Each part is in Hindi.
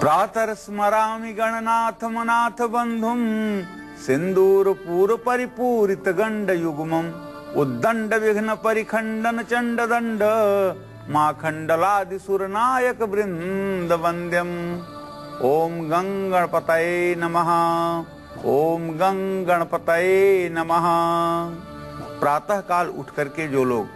प्रातः स्मरामि गणनाथ मनाथ बंधुम सिंदूर पूर परिपूरित गंड युग्मम उद्दंड विघ्न परिखंडन चंड दंड माखंडलादि सुरनायक वृंद वंद्यम। ओम गं गणपतये नमः। ओम गं गणपतये नमः। प्रातः काल उठ करके जो लोग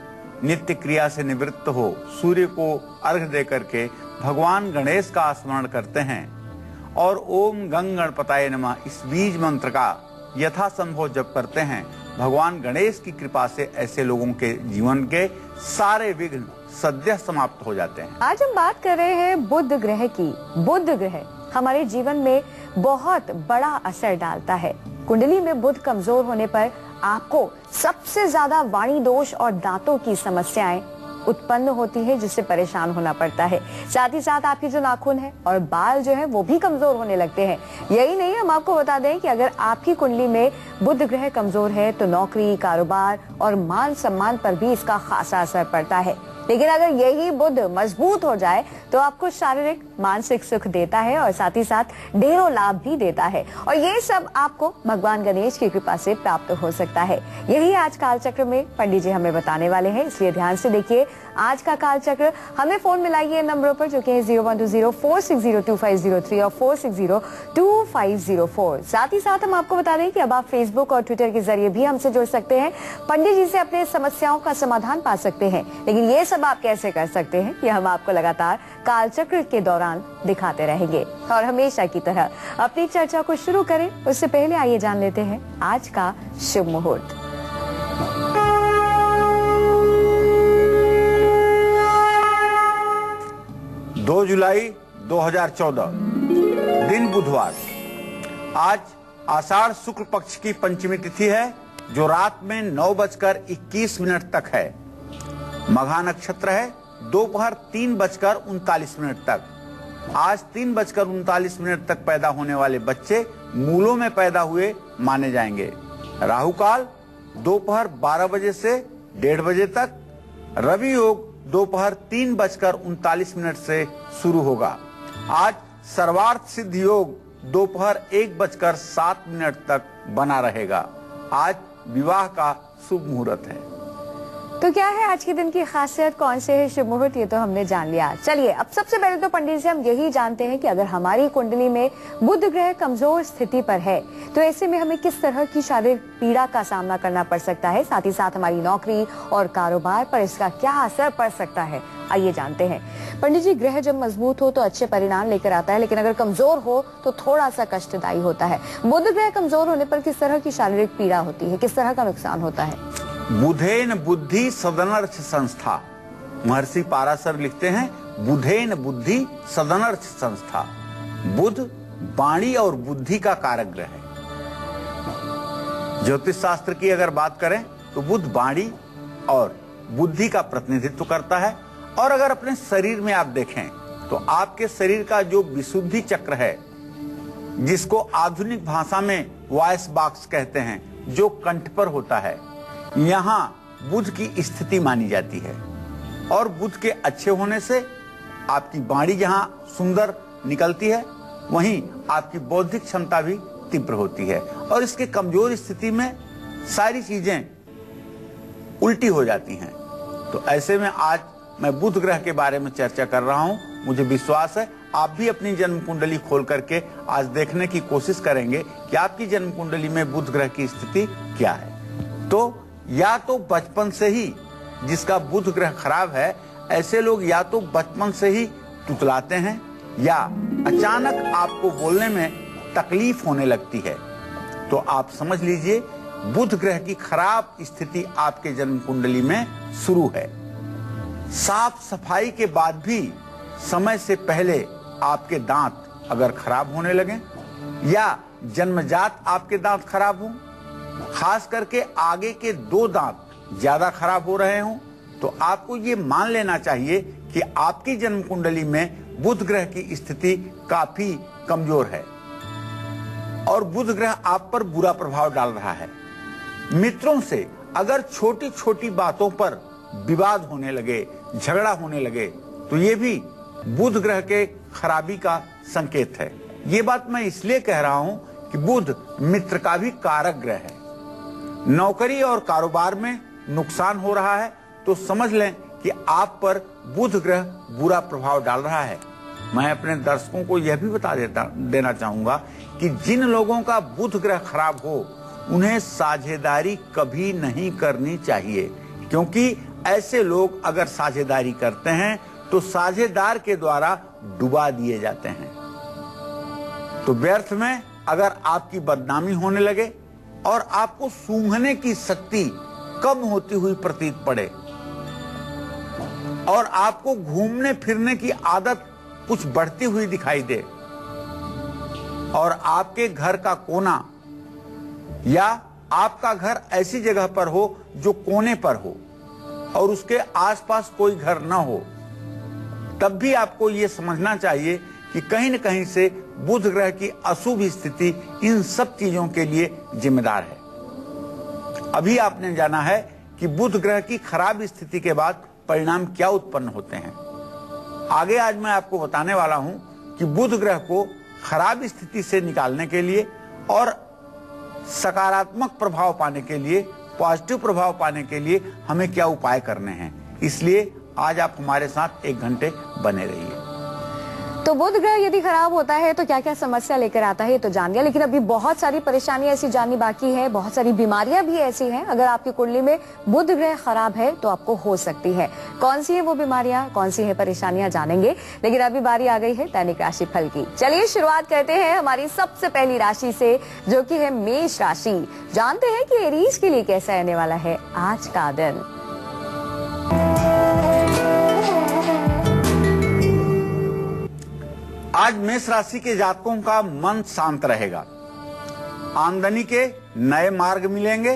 नित्य क्रिया से निवृत्त हो सूर्य को अर्घ्य दे करके भगवान गणेश का स्मरण करते हैं और ओम गं गणपतये नमः इस बीज मंत्र का यथा संभव जप करते हैं, भगवान गणेश की कृपा से ऐसे लोगों के जीवन के सारे विघ्न सद्य समाप्त हो जाते हैं। आज हम बात कर रहे हैं बुध ग्रह की। बुध ग्रह हमारे जीवन में बहुत बड़ा असर डालता है। कुंडली में बुध कमजोर होने पर आपको सबसे ज्यादा वाणी दोष और दांतों की समस्याएं उत्पन्न होती है, जिससे परेशान होना पड़ता है। साथ ही साथ आपकी जो नाखून है और बाल जो है वो भी कमजोर होने लगते हैं। यही नहीं, हम आपको बता दें कि अगर आपकी कुंडली में बुध ग्रह कमजोर है तो नौकरी, कारोबार और मान सम्मान पर भी इसका खासा असर पड़ता है। लेकिन अगर यही बुध मजबूत हो जाए तो आपको शारीरिक मानसिक सुख देता है और साथ ही साथ ढेरों लाभ भी देता है, और ये सब आपको भगवान गणेश की कृपा से प्राप्त हो सकता है। यही आज कालचक्र में पंडित जी हमें बताने वाले हैं, इसलिए ध्यान से देखिए आज का कालचक्र। हमें फोन मिलाइए नंबरों पर जो कि है 0120-460-2503 और 460-2504। साथ ही साथ हम आपको बता दें कि अब आप फेसबुक और ट्विटर के जरिए भी हमसे जुड़ सकते हैं, पंडित जी से अपने समस्याओं का समाधान पा सकते हैं। लेकिन ये सब आप कैसे कर सकते हैं ये हम आपको लगातार कालचक्र के दौरान दिखाते रहेंगे। और हमेशा की तरह अपनी चर्चा को शुरू करें उससे पहले आइए जान लेते हैं आज का शुभ मुहूर्त। 2 जुलाई 2014 दिन बुधवार। आज आषाढ़ शुक्ल पक्ष की पंचमी तिथि है जो रात में 9:21 तक है। मघा नक्षत्र है दोपहर 3:39 तक। आज 3:39 तक पैदा होने वाले बच्चे मूलों में पैदा हुए माने जाएंगे। राहु काल दोपहर 12 बजे से 1:30 बजे तक। रवि योग दोपहर 3:39 से शुरू होगा। आज सर्वार्थ सिद्ध योग दोपहर 1:07 तक बना रहेगा। आज विवाह का शुभ मुहूर्त है। तो क्या है आज के दिन की खासियत, कौन से है शुभ मुहूर्त, ये तो हमने जान लिया। चलिए अब सबसे पहले तो पंडित से हम यही जानते हैं कि अगर हमारी कुंडली में बुध ग्रह कमजोर स्थिति पर है तो ऐसे में हमें किस तरह की शारीरिक पीड़ा का सामना करना पड़ सकता है, साथ ही साथ हमारी नौकरी और कारोबार पर इसका क्या असर पड़ सकता है, आइए जानते हैं। पंडित जी, ग्रह जब मजबूत हो तो अच्छे परिणाम लेकर आता है, लेकिन अगर कमजोर हो तो थोड़ा सा कष्टदायी होता है। बुध ग्रह कमजोर होने पर किस तरह की शारीरिक पीड़ा होती है, किस तरह का नुकसान होता है? बुधेन बुद्धि सदनर्थ संस्था। महर्षि पाराशर लिखते हैं बुधेन बुद्धि सदनर्थ संस्था। बुध वाणी और बुद्धि का कारक ग्रह है। ज्योतिष शास्त्र की अगर बात करें तो बुध वाणी और बुद्धि का प्रतिनिधित्व करता है। और अगर अपने शरीर में आप देखें तो आपके शरीर का जो विशुद्धि चक्र है, जिसको आधुनिक भाषा में वॉइस बॉक्स कहते हैं, जो कंठ पर होता है, यहाँ बुध की स्थिति मानी जाती है। और बुध के अच्छे होने से आपकी वाणी जहाँ सुंदर निकलती है, वहीं आपकी बौद्धिक क्षमता भी तीव्र होती है। और इसके कमजोर स्थिति में सारी चीजें उल्टी हो जाती हैं। तो ऐसे में आज मैं बुध ग्रह के बारे में चर्चा कर रहा हूं। मुझे विश्वास है आप भी अपनी जन्म कुंडली खोल करके आज देखने की कोशिश करेंगे कि आपकी जन्म कुंडली में बुध ग्रह की स्थिति क्या है। तो या तो बचपन से ही जिसका बुध ग्रह खराब है, ऐसे लोग या तो बचपन से ही तुतलाते हैं या अचानक आपको बोलने में तकलीफ होने लगती है, तो आप समझ लीजिए बुध ग्रह की खराब स्थिति आपके जन्म कुंडली में शुरू है। साफ सफाई के बाद भी समय से पहले आपके दांत अगर खराब होने लगे या जन्मजात आपके दांत खराब हों, खास करके आगे के 2 दांत ज्यादा खराब हो रहे हों, तो आपको ये मान लेना चाहिए कि आपकी जन्म कुंडली में बुध ग्रह की स्थिति काफी कमजोर है और बुध ग्रह आप पर बुरा प्रभाव डाल रहा है। मित्रों से अगर छोटी छोटी बातों पर विवाद होने लगे, झगड़ा होने लगे, तो ये भी बुध ग्रह के खराबी का संकेत है। ये बात मैं इसलिए कह रहा हूं कि बुध मित्र का भी कारक ग्रह है। नौकरी और कारोबार में नुकसान हो रहा है तो समझ लें कि आप पर बुध ग्रह बुरा प्रभाव डाल रहा है। मैं अपने दर्शकों को यह भी बता देना चाहूंगा कि जिन लोगों का बुध ग्रह खराब हो उन्हें साझेदारी कभी नहीं करनी चाहिए, क्योंकि ऐसे लोग अगर साझेदारी करते हैं तो साझेदार के द्वारा डुबा दिए जाते हैं। तो व्यर्थ में अगर आपकी बदनामी होने लगे और आपको सूंघने की शक्ति कम होती हुई प्रतीत पड़े और आपको घूमने फिरने की आदत कुछ बढ़ती हुई दिखाई दे और आपके घर का कोना या आपका घर ऐसी जगह पर हो जो कोने पर हो और उसके आसपास कोई घर न हो, तब भी आपको यह समझना चाहिए कि कहीं न कहीं से बुध ग्रह की अशुभ स्थिति इन सब चीजों के लिए जिम्मेदार है। अभी आपने जाना है कि बुध ग्रह की खराब स्थिति के बाद परिणाम क्या उत्पन्न होते हैं। आगे आज मैं आपको बताने वाला हूं कि बुध ग्रह को खराब स्थिति से निकालने के लिए और सकारात्मक प्रभाव पाने के लिए, पॉजिटिव प्रभाव पाने के लिए हमें क्या उपाय करने हैं। इसलिए आज आप हमारे साथ 1 घंटे बने रहिए। तो बुध ग्रह यदि खराब होता है तो क्या क्या समस्या लेकर आता है ये तो जान लिया, लेकिन अभी बहुत सारी परेशानियां ऐसी जाननी बाकी है, बहुत सारी बीमारियां भी ऐसी हैं। अगर आपकी कुंडली में बुध ग्रह खराब है तो आपको हो सकती है। कौन सी है वो बीमारियां, कौन सी है परेशानियां जानेंगे, लेकिन अभी बारी आ गई है दैनिक राशि फल की। चलिए शुरुआत करते हैं हमारी सबसे पहली राशि से, जो की है मेष राशि। जानते हैं कि एरीज के लिए कैसा रहने वाला है आज का दिन। आज मेष राशि के जातकों का मन शांत रहेगा, आमदनी के नए मार्ग मिलेंगे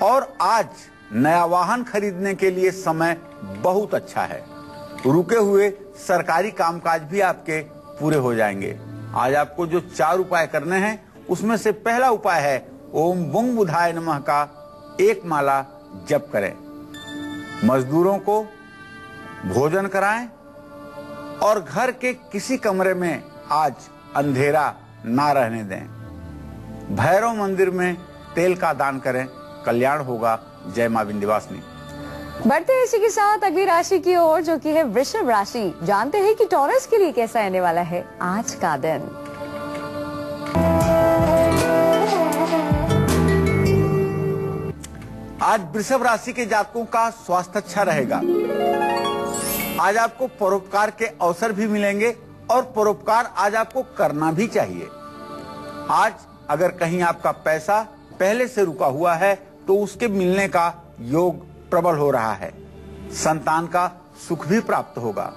और आज नया वाहन खरीदने के लिए समय बहुत अच्छा है। रुके हुए सरकारी कामकाज भी आपके पूरे हो जाएंगे। आज आपको जो 4 उपाय करने हैं उसमें से पहला उपाय है ओम बुंग बुधाय नमः का 1 माला जप करें। मजदूरों को भोजन कराएं और घर के किसी कमरे में आज अंधेरा ना रहने दें। भैरव मंदिर में तेल का दान करें, कल्याण होगा। जय मां विंध्यवासिनी। बढ़ते हैं इसी के साथ अगली राशि की ओर, जो कि है वृषभ राशि। जानते हैं कि टॉरस के लिए कैसा रहने वाला है आज का दिन। आज वृषभ राशि के जातकों का स्वास्थ्य अच्छा रहेगा। आज आपको परोपकार के अवसर भी मिलेंगे और परोपकार आज आपको करना भी चाहिए। आज अगर कहीं आपका पैसा पहले से रुका हुआ है तो उसके मिलने का योग प्रबल हो रहा है। संतान का सुख भी प्राप्त होगा।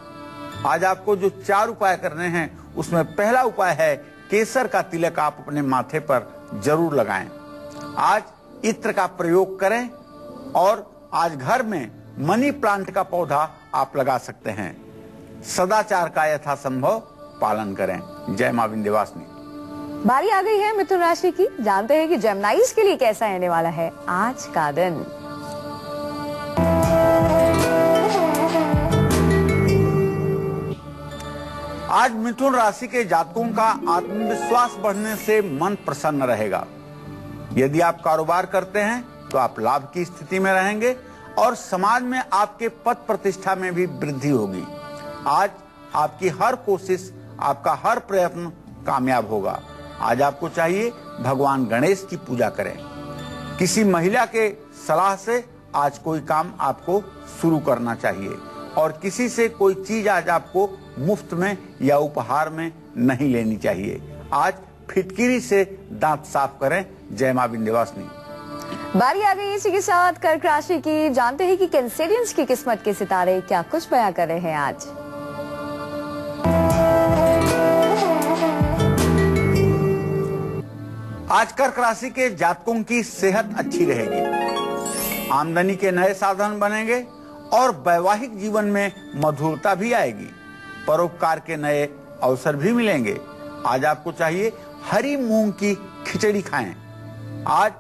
आज आपको जो 4 उपाय करने हैं उसमें पहला उपाय है केसर का तिलक आप अपने माथे पर जरूर लगाएं। आज इत्र का प्रयोग करें और आज घर में मनी प्लांट का पौधा आप लगा सकते हैं। सदाचार का यथासंभव पालन करें। जय मां विंध्यवासिनी। बारी आ गई है मिथुन राशि की। जानते हैं कि जेमिनाइज के लिए कैसा रहने वाला है आज का दिन। आज मिथुन राशि के जातकों का आत्मविश्वास बढ़ने से मन प्रसन्न रहेगा। यदि आप कारोबार करते हैं तो आप लाभ की स्थिति में रहेंगे और समाज में आपके पद प्रतिष्ठा में भी वृद्धि होगी। आज आपकी हर कोशिश, आपका हर प्रयत्न कामयाब होगा। आज आपको चाहिए भगवान गणेश की पूजा करें। किसी महिला के सलाह से आज कोई काम आपको शुरू करना चाहिए और किसी से कोई चीज आज आपको मुफ्त में या उपहार में नहीं लेनी चाहिए। आज फिटकिरी से दांत साफ करें। जय मां विंध्यवासिनी। बारी आ गई इसी के साथ कर्क राशि की। जानते हैं कि कैंसेरियंस की किस्मत के सितारे क्या कुछ बयां कर रहे हैं आज। आज कर्क राशि के जातकों की सेहत अच्छी रहेगी, आमदनी के नए साधन बनेंगे और वैवाहिक जीवन में मधुरता भी आएगी। परोपकार के नए अवसर भी मिलेंगे। आज आपको चाहिए हरी मूंग की खिचड़ी खाएं। आज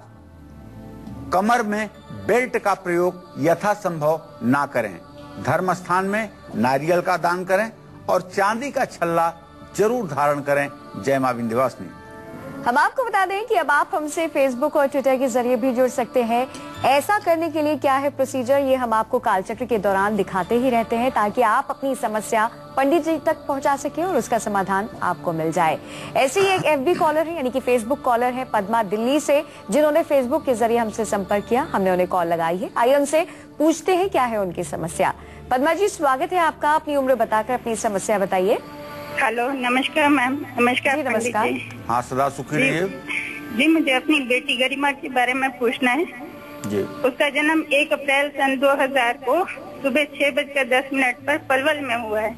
कमर में बेल्ट का प्रयोग यथासंभव ना करें। धर्म स्थान में नारियल का दान करें और चांदी का छल्ला जरूर धारण करें। जय मां विंध्यवासिनी। हम आपको बता दें कि अब आप हमसे फेसबुक और ट्विटर के जरिए भी जुड़ सकते हैं। ऐसा करने के लिए क्या है प्रोसीजर, ये हम आपको कालचक्र के दौरान दिखाते ही रहते हैं ताकि आप अपनी समस्या पंडित जी तक पहुंचा सके और उसका समाधान आपको मिल जाए। ऐसे ही एक FB कॉलर है, यानी कि फेसबुक कॉलर है पद्मा दिल्ली से, जिन्होंने फेसबुक के जरिए हमसे संपर्क किया। हमने उन्हें कॉल लगाई है। आइए उनसे पूछते हैं क्या है उनकी समस्या। पद्मा जी, स्वागत है आपका। अपनी उम्र बताकर अपनी समस्या बताइए। हेलो, नमस्कार मैम। नमस्कार जी, पंडित नमस्कार। जी। हाँ, सदा सुखी रहिए। जी, मुझे अपनी बेटी गरिमा के बारे में पूछना है। जी। उसका जन्म 1 अप्रैल सन 2000 को सुबह 6:10 पर पलवल में हुआ है।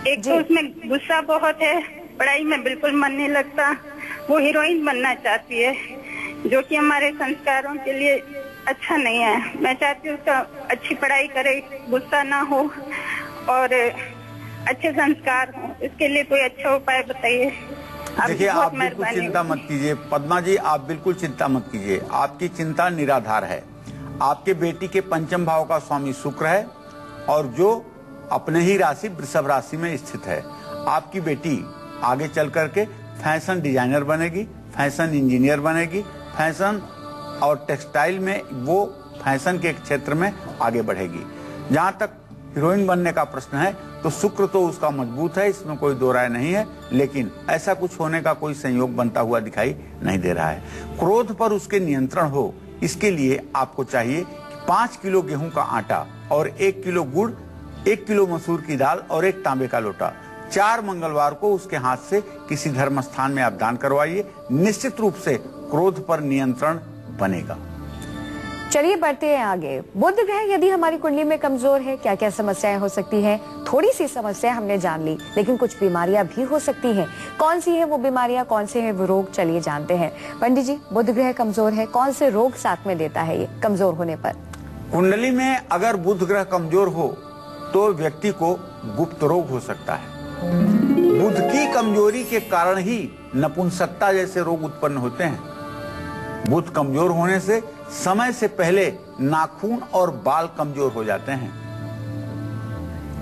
एक तो उसमें गुस्सा बहुत है, पढ़ाई में बिल्कुल मन नहीं लगता। वो हीरोइन बनना चाहती है, जो कि हमारे संस्कारों के लिए अच्छा नहीं है। मैं चाहती हूँ उसका अच्छी पढ़ाई करे, गुस्सा ना हो और अच्छे संस्कार हो। इसके लिए कोई अच्छा उपाय बताइए। देखिए, आप बिल्कुल चिंता मत कीजिए पद्मा जी, आप बिल्कुल चिंता मत कीजिए। आपकी चिंता निराधार है। आपके बेटी के पंचम भाव का स्वामी शुक्र है और जो अपने ही राशि वृषभ राशि में स्थित है। आपकी बेटी आगे चल करके फैशन डिजाइनर बनेगी, फैशन इंजीनियर बनेगी, फैशन और टेक्सटाइल में वो फैशन के क्षेत्र में आगे बढ़ेगी। जहाँ तक हीरोइन बनने का प्रश्न है तो शुक्र तो उसका मजबूत है, इसमें कोई दो राय नहीं है, लेकिन ऐसा कुछ होने का कोई संयोग बनता हुआ दिखाई नहीं दे रहा है। क्रोध पर उसके नियंत्रण हो, इसके लिए आपको चाहिए 5 किलो गेहूं का आटा और 1 किलो गुड़, 1 किलो मसूर की दाल और 1 तांबे का लोटा 4 मंगलवार को उसके हाथ से किसी धर्म स्थान में आप दान करवाइए। निश्चित रूप से क्रोध पर नियंत्रण बनेगा। चलिए बढ़ते हैं आगे। बुध ग्रह यदि हमारी कुंडली में कमजोर है, क्या क्या समस्याएं हो सकती हैं? थोड़ी सी समस्या हमने जान ली, लेकिन कुछ बीमारियां भी हो सकती हैं। कौन सी है वो बीमारियां, कौन से है वो रोग, चलिए जानते हैं। पंडित जी, बुध ग्रह कमजोर है, कौन से रोग साथ में देता है ये कमजोर होने पर? कुंडली में अगर बुध ग्रह कमजोर हो तो व्यक्ति को गुप्त रोग हो सकता है। बुध की कमजोरी के कारण ही नपुंसकता जैसे रोग उत्पन्न होते हैं। बुध कमजोर होने से समय से पहले नाखून और बाल कमजोर हो जाते हैं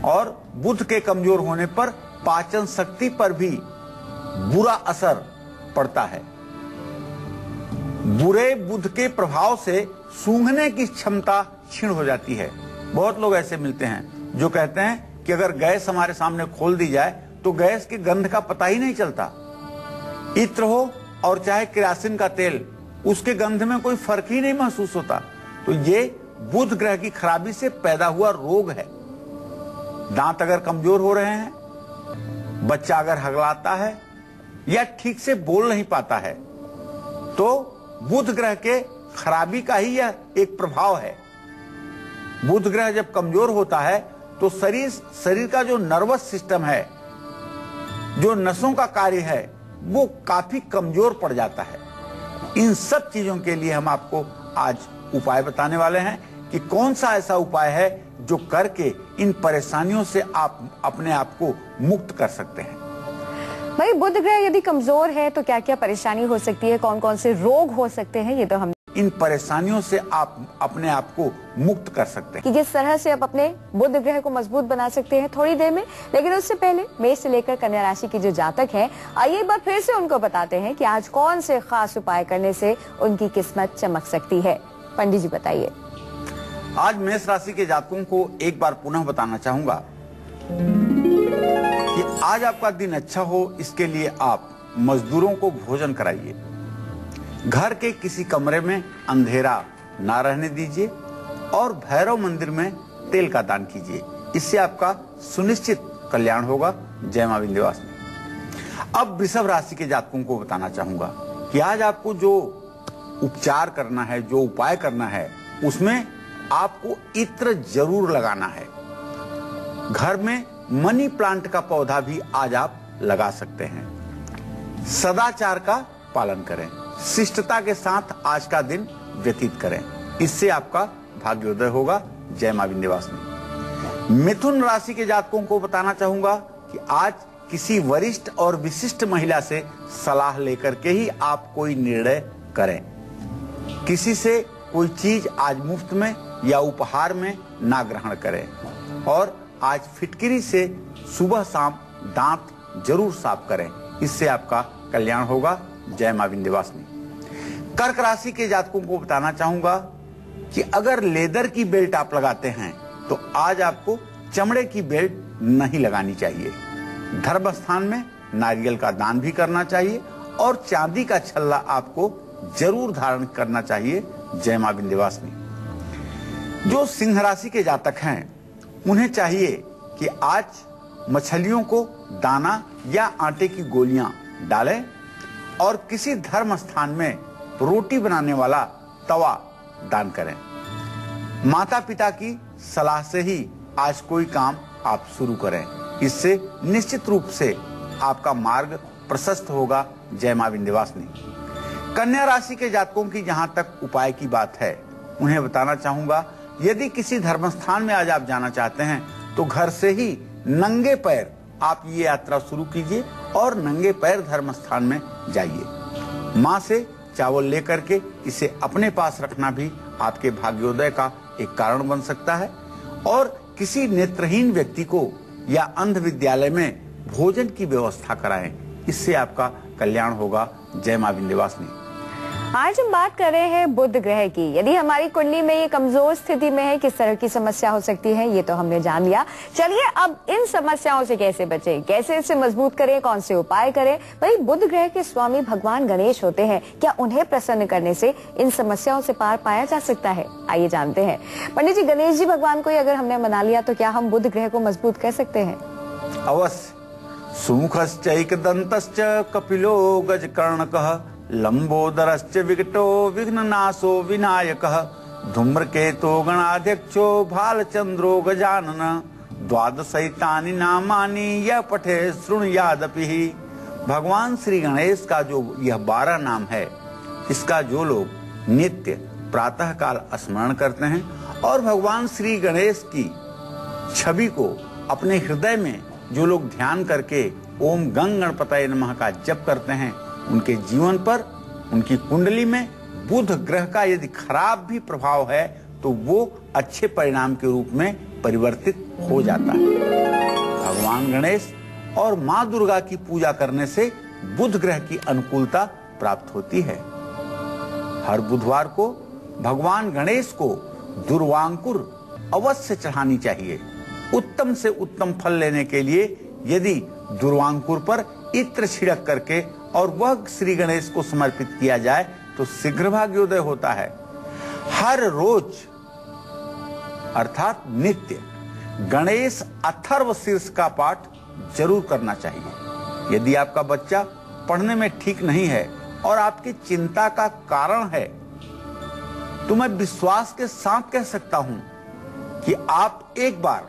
और बुध के कमजोर होने पर पाचन शक्ति पर भी बुरा असर पड़ता है। बुरे बुध के प्रभाव से सूंघने की क्षमता क्षीण हो जाती है। बहुत लोग ऐसे मिलते हैं जो कहते हैं कि अगर गैस हमारे सामने खोल दी जाए तो गैस के गंध का पता ही नहीं चलता। इत्र हो और चाहे केरोसिन का तेल, उसके गंध में कोई फर्क ही नहीं महसूस होता। तो ये बुध ग्रह की खराबी से पैदा हुआ रोग है। दांत अगर कमजोर हो रहे हैं, बच्चा अगर हगलाता है या ठीक से बोल नहीं पाता है, तो बुध ग्रह के खराबी का ही यह एक प्रभाव है। बुध ग्रह जब कमजोर होता है तो शरीर का जो नर्वस सिस्टम है, जो नसों का कार्य है, वो काफी कमजोर पड़ जाता है। इन सब चीजों के लिए हम आपको आज उपाय बताने वाले हैं कि कौन सा ऐसा उपाय है जो करके इन परेशानियों से आप अपने आप को मुक्त कर सकते हैं। भाई, बुध ग्रह यदि कमजोर है तो क्या क्या परेशानी हो सकती है, कौन कौन से रोग हो सकते हैं, ये तो हम इन परेशानियों से आप अपने आप को मुक्त कर सकते हैं कि किस तरह से आप अपने बुध ग्रह को मजबूत बना सकते हैं थोड़ी देर में। लेकिन उससे पहले मेष से लेकर कन्या राशि की जो जातक हैं, आइए एक बार फिर से उनको बताते हैं कि आज कौन से खास उपाय करने से उनकी किस्मत चमक सकती है। पंडित जी बताइए। आज मेष राशि के जातकों को एक बार पुनः बताना चाहूंगा कि आज आपका दिन अच्छा हो, इसके लिए आप मजदूरों को भोजन कराइए। घर के किसी कमरे में अंधेरा ना रहने दीजिए और भैरव मंदिर में तेल का दान कीजिए। इससे आपका सुनिश्चित कल्याण होगा। जय मां विंध्यवासिनी। अब वृषभ राशि के जातकों को बताना चाहूंगा कि आज आपको जो उपचार करना है, जो उपाय करना है, उसमें आपको इत्र जरूर लगाना है। घर में मनी प्लांट का पौधा भी आज आप लगा सकते हैं। सदाचार का पालन करें, शिष्टता के साथ आज का दिन व्यतीत करें, इससे आपका भाग्योदय होगा। जय मां विंध्यवासिनी। मिथुन राशि के जातकों को बताना चाहूंगा कि आज किसी वरिष्ठ और विशिष्ट महिला से सलाह लेकर के ही आप कोई निर्णय करें। किसी से कोई चीज आज मुफ्त में या उपहार में ना ग्रहण करें और आज फिटकिरी से सुबह शाम दांत जरूर साफ करें, इससे आपका कल्याण होगा। जय मां विंध्यवासिनी। कर्क राशि के जातकों को बताना चाहूंगा कि अगर लेदर की बेल्ट आप लगाते हैं तो आज आपको चमड़े की बेल्ट नहीं लगानी चाहिए। धर्म स्थान में नारियल का दान भी करना चाहिए और चांदी का छल्ला आपको जरूर धारण करना चाहिए। जय मां विंध्यवासिनी। जो सिंह राशि के जातक हैं उन्हें चाहिए कि आज मछलियों को दाना या आटे की गोलियां डालें और किसी धर्म स्थान में रोटी बनाने वाला तवा दान करें। माता पिता की सलाह से ही आज कोई काम आप शुरू करें, इससे निश्चित रूप से आपका मार्ग प्रशस्त होगा। जय मां विंध्यवासिनी। कन्या राशि के जातकों की जहां तक उपाय की बात है उन्हें बताना चाहूंगा, यदि किसी धर्म स्थान में आज आप जाना चाहते हैं तो घर से ही नंगे पैर आप ये यात्रा शुरू कीजिए और नंगे पैर धर्म स्थान में जाइए। मां से चावल लेकर के इसे अपने पास रखना भी आपके भाग्योदय का एक कारण बन सकता है। और किसी नेत्रहीन व्यक्ति को या अंध विद्यालय में भोजन की व्यवस्था कराएं, इससे आपका कल्याण होगा। जय मां विंध्यवासिनी। आज हम बात कर रहे हैं बुध ग्रह की। यदि हमारी कुंडली में ये कमजोर स्थिति में है, किस तरह की समस्या हो सकती है ये तो हमने जान लिया। चलिए अब इन समस्याओं से कैसे बचें, कैसे इसे मजबूत करें, कौन से उपाय करें। भाई बुध ग्रह के स्वामी भगवान गणेश होते हैं, क्या उन्हें प्रसन्न करने से इन समस्याओं से पार पाया जा सकता है? आइए जानते हैं। पंडित जी, गणेश जी भगवान को अगर हमने मना लिया तो क्या हम बुध ग्रह को मजबूत कर सकते हैं? अवश्य। सुमुखश्चैकदन्तश्च कपिलो गजकर्णकः लंबोदरश्च विकटो विघ्ननाशो विनायकः धूम्रकेतो गणाध्यक्षो भालचंद्रो गजानन द्वादशैतानि नामानि यः पठे शृणुयादपि। भगवान श्री गणेश का जो यह 12 नाम है, इसका जो लोग नित्य प्रातः काल स्मरण करते हैं और भगवान श्री गणेश की छवि को अपने हृदय में जो लोग ध्यान करके ओम गंग गणपतये नमः का जप करते हैं, उनके जीवन पर, उनकी कुंडली में बुध ग्रह का यदि खराब भी प्रभाव है तो वो अच्छे परिणाम के रूप में परिवर्तित हो जाता है। भगवान गणेश और मां दुर्गा की पूजा करने से बुध ग्रह की अनुकूलता प्राप्त होती है। हर बुधवार को भगवान गणेश को दुर्वांकुर अवश्य चढ़ानी चाहिए। उत्तम से उत्तम फल लेने के लिए यदि दुर्वांकुर पर इत्र छिड़क करके और वह श्री गणेश को समर्पित किया जाए तो शीघ्र भाग्योदय होता है। हर रोज अर्थात नित्य गणेश अथर्व शीर्ष का पाठ जरूर करना चाहिए। यदि आपका बच्चा पढ़ने में ठीक नहीं है और आपकी चिंता का कारण है तो मैं विश्वास के साथ कह सकता हूं कि आप एक बार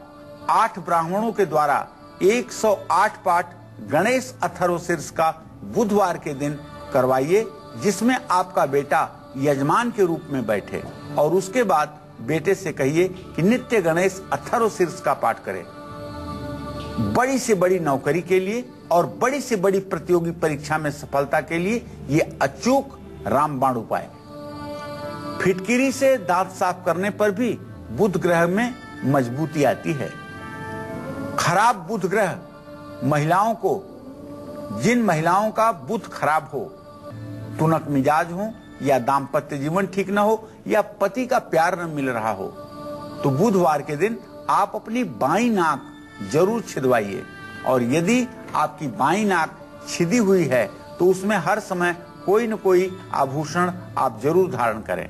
8 ब्राह्मणों के द्वारा 108 पाठ गणेश अथर्व शीर्ष का बुधवार के दिन करवाइए, जिसमें आपका बेटा यजमान के रूप में बैठे और उसके बाद बेटे से कहिए कि नित्य गणेश अथर्व शीर्ष का पाठ करें। बड़ी से बड़ी नौकरी के लिए और बड़ी से बड़ी प्रतियोगी परीक्षा में सफलता के लिए ये अचूक रामबाण उपाय। फिटकिरी से दांत साफ करने पर भी बुध ग्रह में मजबूती आती है। खराब बुध ग्रह महिलाओं को, जिन महिलाओं का बुध खराब हो, तुनक मिजाज हो या दाम्पत्य जीवन ठीक न हो या पति का प्यार न मिल रहा हो, तो बुधवार के दिन आप अपनी बाईं नाक जरूर छिदवाइए। और यदि आपकी बाईं नाक छिदी हुई है तो उसमें हर समय कोई न कोई आभूषण आप जरूर धारण करें।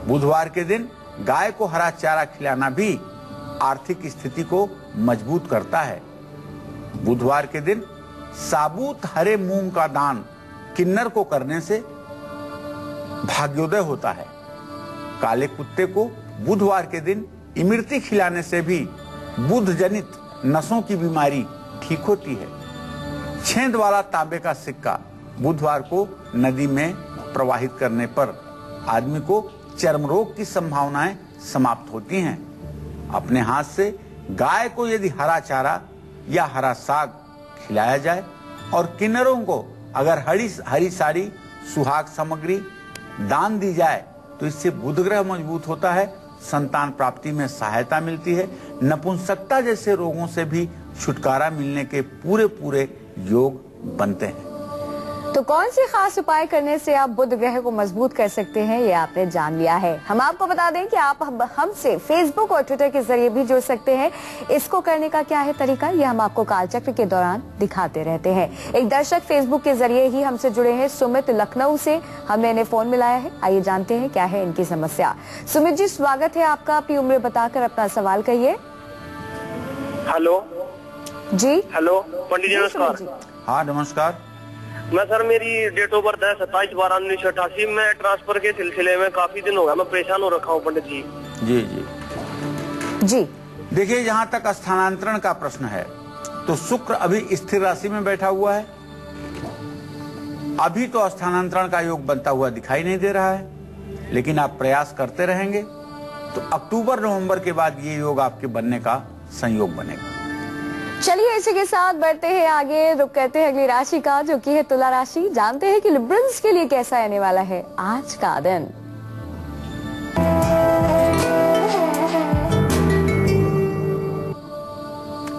बुधवार के दिन गाय को हरा चारा खिलाना भी आर्थिक स्थिति को मजबूत करता है। बुधवार के दिन साबुत हरे मूंग का दान किन्नर को करने से भाग्योदय होता है। काले कुत्ते को बुधवार के दिन इमरती खिलाने से भी बुध जनित नसों की बीमारी ठीक होती है। छेद वाला तांबे का सिक्का बुधवार को नदी में प्रवाहित करने पर आदमी को चर्म रोग की संभावनाएं समाप्त होती हैं। अपने हाथ से गाय को यदि हरा चारा या हरा साग खिलाया जाए और किन्नरों को अगर हरी साड़ी, सुहाग सामग्री दान दी जाए तो इससे बुध ग्रह मजबूत होता है, संतान प्राप्ति में सहायता मिलती है, नपुंसकता जैसे रोगों से भी छुटकारा मिलने के पूरे पूरे योग बनते हैं। तो कौन से खास उपाय करने से आप बुध ग्रह को मजबूत कर सकते हैं, ये आपने जान लिया है। हम आपको बता दें कि आप हमसे फेसबुक और ट्विटर के जरिए भी जुड़ सकते हैं। इसको करने का क्या है तरीका, ये हम आपको कालचक्र के दौरान दिखाते रहते हैं। एक दर्शक फेसबुक के जरिए ही हमसे जुड़े हैं, सुमित लखनऊ से। हमने इन्हें फोन मिलाया है, आइए जानते हैं क्या है इनकी समस्या। सुमित जी, स्वागत है आपका। अपनी उम्र बताकर अपना सवाल कहिए। हेलो जी। हेलो पंडित जी, नमस्कार। हाँ नमस्कार। मैं सर, मेरी डेट ऑफ बर्थ है 27/12/1988। मैं ट्रांसफर के सिलसिले में काफी दिन हो गया, मैं परेशान हो रखा हूँ पंडित जी। जी जी जी। देखिए, जहाँ तक स्थानांतरण का प्रश्न है तो शुक्र अभी स्थिर राशि में बैठा हुआ है। अभी तो स्थानांतरण का योग बनता हुआ दिखाई नहीं दे रहा है, लेकिन आप प्रयास करते रहेंगे तो अक्टूबर नवंबर के बाद ये योग आपके बनने का संयोग बनेगा। चलिए इसी के साथ बढ़ते हैं आगे, रुक करते हैं अगली राशि का, जो कि है तुला राशि। जानते हैं कि लिब्रल्स के लिए कैसा आने वाला है आज का दिन।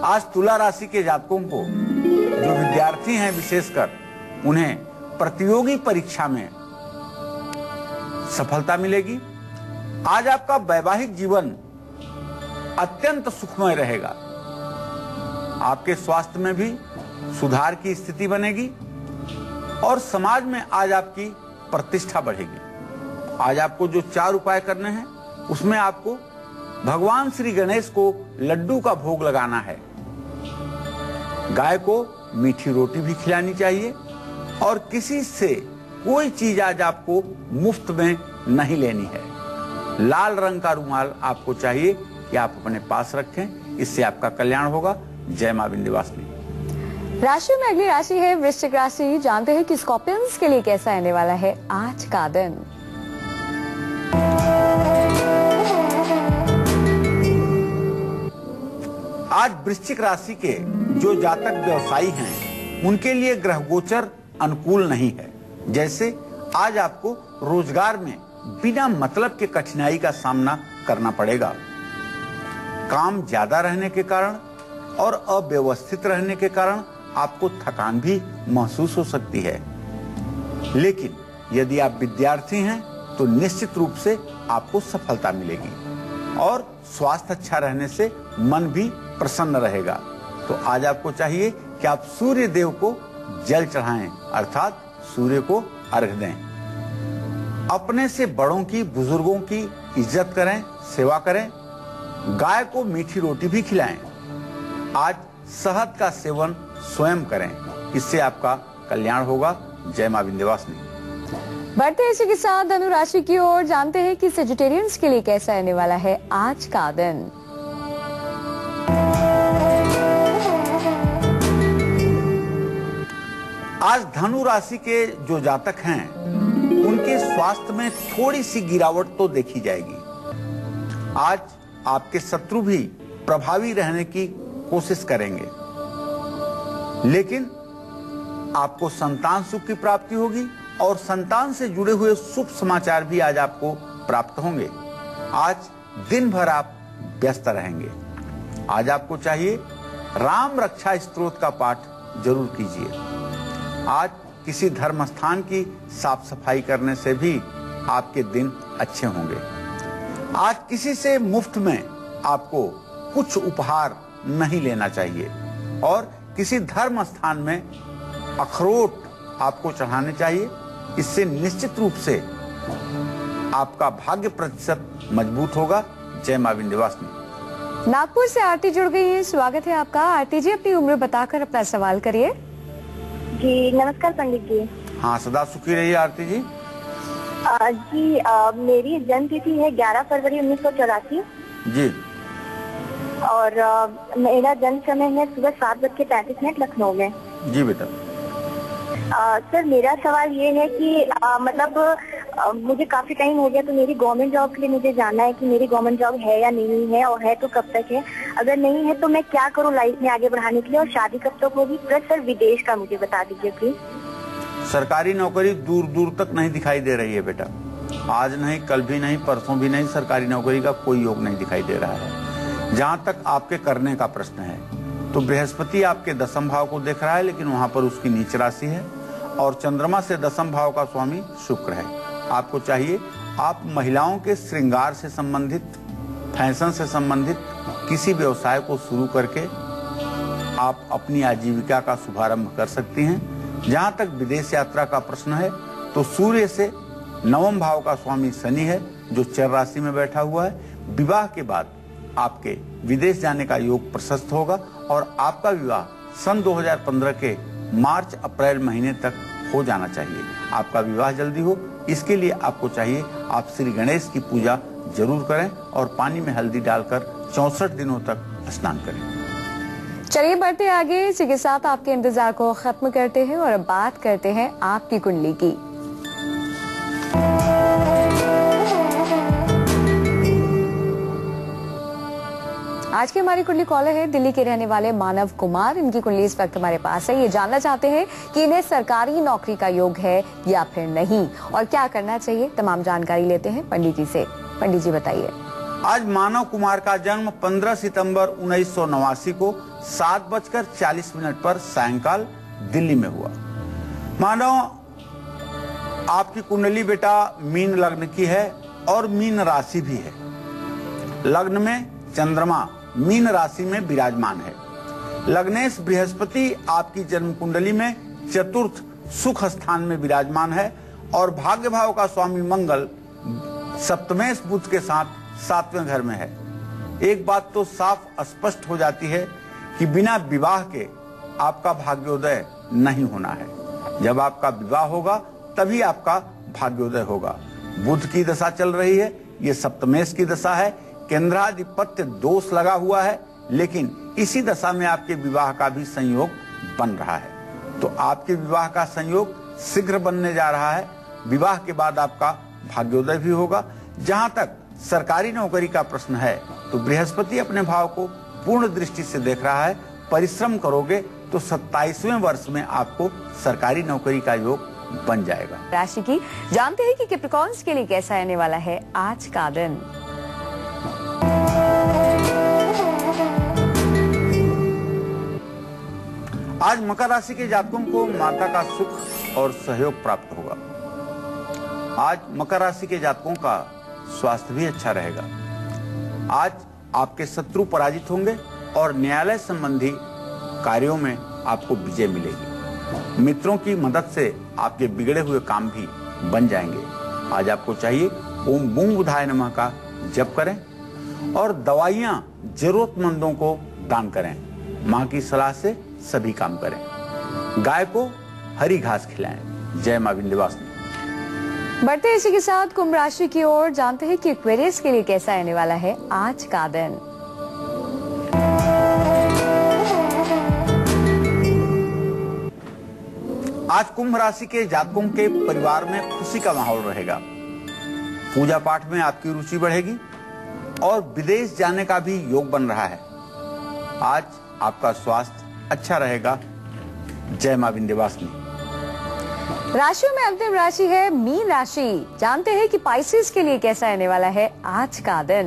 आज तुला राशि के जातकों को, जो विद्यार्थी हैं विशेषकर, उन्हें प्रतियोगी परीक्षा में सफलता मिलेगी। आज आपका वैवाहिक जीवन अत्यंत सुखमय रहेगा। आपके स्वास्थ्य में भी सुधार की स्थिति बनेगी और समाज में आज आपकी प्रतिष्ठा बढ़ेगी। आज आपको जो 4 उपाय करने हैं उसमें आपको भगवान श्री गणेश को लड्डू का भोग लगाना है, गाय को मीठी रोटी भी खिलानी चाहिए और किसी से कोई चीज आज आपको मुफ्त में नहीं लेनी है। लाल रंग का रुमाल आपको चाहिए कि आप अपने पास रखें, इससे आपका कल्याण होगा। जय मां विंध्यवासिनी। राशि में अगली राशि है वृश्चिक राशि। जानते हैं कि स्कॉर्पियंस के लिए कैसा आने वाला है आज का दिन। आज वृश्चिक राशि के जो जातक व्यवसायी हैं उनके लिए ग्रह गोचर अनुकूल नहीं है। जैसे आज आपको रोजगार में बिना मतलब के कठिनाई का सामना करना पड़ेगा। काम ज्यादा रहने के कारण और अव्यवस्थित रहने के कारण आपको थकान भी महसूस हो सकती है, लेकिन यदि आप विद्यार्थी हैं तो निश्चित रूप से आपको सफलता मिलेगी और स्वास्थ्य अच्छा रहने से मन भी प्रसन्न रहेगा। तो आज आपको चाहिए कि आप सूर्य देव को जल चढ़ाएं, अर्थात सूर्य को अर्घ्य दें। अपने से बड़ों की, बुजुर्गों की इज्जत करें, सेवा करें। गाय को मीठी रोटी भी खिलाएं। आज शहद का सेवन स्वयं करें, इससे आपका कल्याण होगा। जय मां विंध्यवासिनी। बढ़ते हैं इसी के साथ धनु राशि की ओर। जानते हैं कि सेजिटेरियंस के लिए कैसा आने वाला है आज का दिन। आज धनु राशि के जो जातक हैं उनके स्वास्थ्य में थोड़ी सी गिरावट तो देखी जाएगी। आज आपके शत्रु भी प्रभावी रहने की कोशिश करेंगे, लेकिन आपको संतान सुख की प्राप्ति होगी और संतान से जुड़े हुए शुभ समाचार भी आज आपको प्राप्त होंगे। आज दिन भर आप व्यस्त रहेंगे। आज आपको चाहिए राम रक्षा स्तोत्र का पाठ जरूर कीजिए। आज किसी धर्म स्थान की साफ सफाई करने से भी आपके दिन अच्छे होंगे। आज किसी से मुफ्त में आपको कुछ उपहार नहीं लेना चाहिए और किसी धर्म स्थान में अखरोट आपको चढ़ाने चाहिए। इससे निश्चित रूप से आपका भाग्य प्रतिशत मजबूत होगा। जय मां विंध्यवासिनी। नागपुर से आरती जुड़ गई है, स्वागत है आपका। आरती जी, अपनी उम्र बताकर अपना सवाल करिए। जी नमस्कार पंडित जी। हाँ, सदा सुखी रहिए आरती जी। मेरी जन्म तिथि है 11 फरवरी 1984 जी। और मेरा जन्म समय है सुबह 7:35 लखनऊ में। जी बेटा। सर मेरा सवाल ये है कि मुझे काफी टाइम हो गया, तो मेरी गवर्नमेंट जॉब के लिए मुझे जानना है कि मेरी गवर्नमेंट जॉब है या नहीं है, और है तो कब तक है। अगर नहीं है तो मैं क्या करूं लाइफ में आगे बढ़ाने के लिए, और शादी कब तक होगी। प्लस सर विदेश का मुझे बता दीजिए प्लीज। सरकारी नौकरी दूर दूर तक नहीं दिखाई दे रही है बेटा। आज नहीं, कल भी नहीं, परसों भी नहीं, सरकारी नौकरी का कोई योग नहीं दिखाई दे रहा है। जहां तक आपके करने का प्रश्न है, तो बृहस्पति आपके दसम भाव को देख रहा है, लेकिन वहां पर उसकी नीच राशि है और चंद्रमा से दसम भाव का स्वामी शुक्र है। आपको चाहिए आप महिलाओं के श्रृंगार से संबंधित, फैशन से संबंधित किसी व्यवसाय को शुरू करके आप अपनी आजीविका का शुभारंभ कर सकती हैं। जहां तक विदेश यात्रा का प्रश्न है तो सूर्य से नवम भाव का स्वामी शनि है जो चर राशि में बैठा हुआ है। विवाह के बाद आपके विदेश जाने का योग प्रशस्त होगा और आपका विवाह सन 2015 के मार्च अप्रैल महीने तक हो जाना चाहिए। आपका विवाह जल्दी हो, इसके लिए आपको चाहिए आप श्री गणेश की पूजा जरूर करें और पानी में हल्दी डालकर 64 दिनों तक स्नान करें। चलिए बढ़ते आगे, इसी के साथ आपके इंतजार को खत्म करते हैं और अब बात करते हैं आपकी कुंडली की। आज की हमारी कुंडली कॉलर है दिल्ली के रहने वाले मानव कुमार। इनकी कुंडली इस वक्त हमारे पास है। ये जानना चाहते हैं कि इन्हें सरकारी नौकरी का योग है या फिर नहीं और क्या करना चाहिए। तमाम जानकारी लेते हैं पंडित जी से। पंडित जी बताइए। आज मानव कुमार का जन्म 15 सितंबर 1989 को 7:40 पर सायंकाल दिल्ली में हुआ। मानव आपकी कुंडली बेटा मीन लग्न की है और मीन राशि भी है। लग्न में चंद्रमा मीन राशि में विराजमान है। लग्नेश बृहस्पति आपकी जन्म कुंडली में चतुर्थ सुख स्थान में विराजमान है और भाग्य भाव का स्वामी मंगल सप्तमेश बुध के साथ 7वें घर में है। एक बात तो साफ स्पष्ट हो जाती है कि बिना विवाह के आपका भाग्योदय नहीं होना है। जब आपका विवाह होगा तभी आपका भाग्योदय होगा। बुध की दशा चल रही है, ये सप्तमेश की दशा है। केंद्राधिपत्य दोष लगा हुआ है, लेकिन इसी दशा में आपके विवाह का भी संयोग बन रहा है। तो आपके विवाह का संयोग शीघ्र बनने जा रहा है। विवाह के बाद आपका भाग्योदय भी होगा। जहां तक सरकारी नौकरी का प्रश्न है तो बृहस्पति अपने भाव को पूर्ण दृष्टि से देख रहा है। परिश्रम करोगे तो 27वें वर्ष में आपको सरकारी नौकरी का योग बन जाएगा। राशि की जानते हैं कि कैप्रिकॉर्न्स के लिए कैसा आने वाला है आज का दिन। आज मकर राशि के जातकों को माता का सुख और सहयोग प्राप्त होगा। आज मकर राशि के जातकों का स्वास्थ्य भी अच्छा रहेगा। आज आपके शत्रु पराजित होंगे और न्यायालय संबंधी कार्यों में आपको विजय मिलेगी। मित्रों की मदद से आपके बिगड़े हुए काम भी बन जाएंगे। आज आपको चाहिए ओम बूं बुधाय नमः का जप करें और दवाइयां जरूरतमंदों को दान करें। मां की सलाह से सभी काम करें। गाय को हरी घास खिलाएं। जय मां विंध्यवासिनी। बढ़ते इसी के साथ कुंभ राशि की ओर, जानते हैं कि एक्वेरियस के लिए कैसा आने वाला है आज का दिन। आज कुंभ राशि के जातकों के परिवार में खुशी का माहौल रहेगा। पूजा पाठ में आपकी रुचि बढ़ेगी और विदेश जाने का भी योग बन रहा है। आज आपका स्वास्थ्य अच्छा रहेगा। जय मां विंध्यवासिनी। राशियों में अंतिम राशि है मीन राशि। जानते हैं कि पाइसेस के लिए कैसा आने वाला है आज का दिन।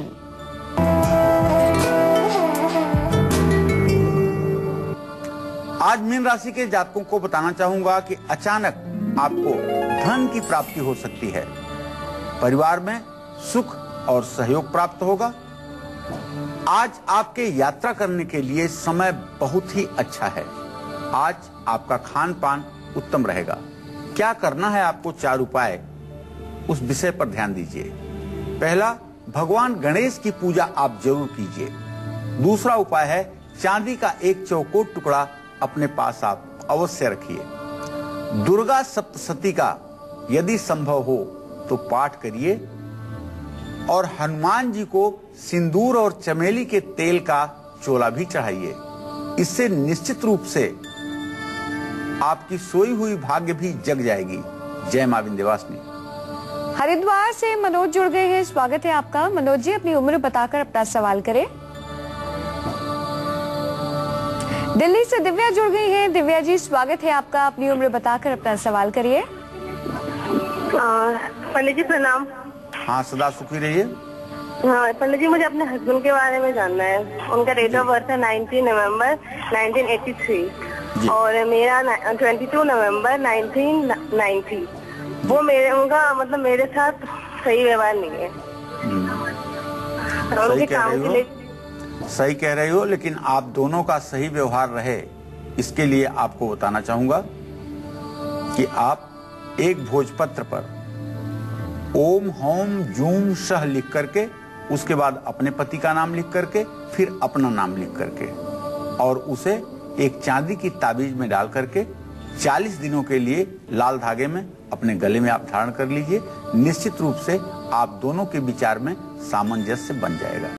आज मीन राशि के जातकों को बताना चाहूंगा कि अचानक आपको धन की प्राप्ति हो सकती है। परिवार में सुख और सहयोग प्राप्त होगा। आज आपके यात्रा करने के लिए समय बहुत ही अच्छा है। आज आपका खान पान उत्तम रहेगा। क्या करना है आपको 4 उपाय, उस विषय पर ध्यान दीजिए। पहला, भगवान गणेश की पूजा आप जरूर कीजिए। दूसरा उपाय है चांदी का एक चौकोर टुकड़ा अपने पास आप अवश्य रखिए। दुर्गा सप्तशती का यदि संभव हो तो पाठ करिए और हनुमान जी को सिंदूर और चमेली के तेल का चोला भी चढ़ाइए। इससे निश्चित रूप से आपकी सोई हुई भाग्य भी जग जाएगी। जय मां विंध्यवासिनी। हरिद्वार से मनोज जुड़ गए हैं, स्वागत है आपका। मनोज जी अपनी उम्र बताकर अपना सवाल करें। दिल्ली से दिव्या जुड़ गई हैं। दिव्या जी स्वागत है आपका, अपनी उम्र बताकर अपना सवाल करिए। पंडित जी प्रणाम। हाँ, सदा सुखी रहिए। हाँ पंडित जी, मुझे अपने हस्बैंड के बारे में जानना है। उनका डेट ऑफ बर्थ है 19 नवंबर 1983 और मेरा 22 नवंबर 1990। वो उनका मतलब मेरे साथ सही व्यवहार नहीं है। सही कह रही हो, लेकिन आप दोनों का सही व्यवहार रहे इसके लिए आपको बताना चाहूंगा कि आप एक भोजपत्र पर ओम होम जूम सह लिख करके, उसके बाद अपने पति का नाम लिख करके, फिर अपना नाम लिख करके और उसे एक चांदी की ताबीज में डाल करके 40 दिनों के लिए लाल धागे में अपने गले में आप धारण कर लीजिए। निश्चित रूप से आप दोनों के विचार में सामंजस्य बन जाएगा।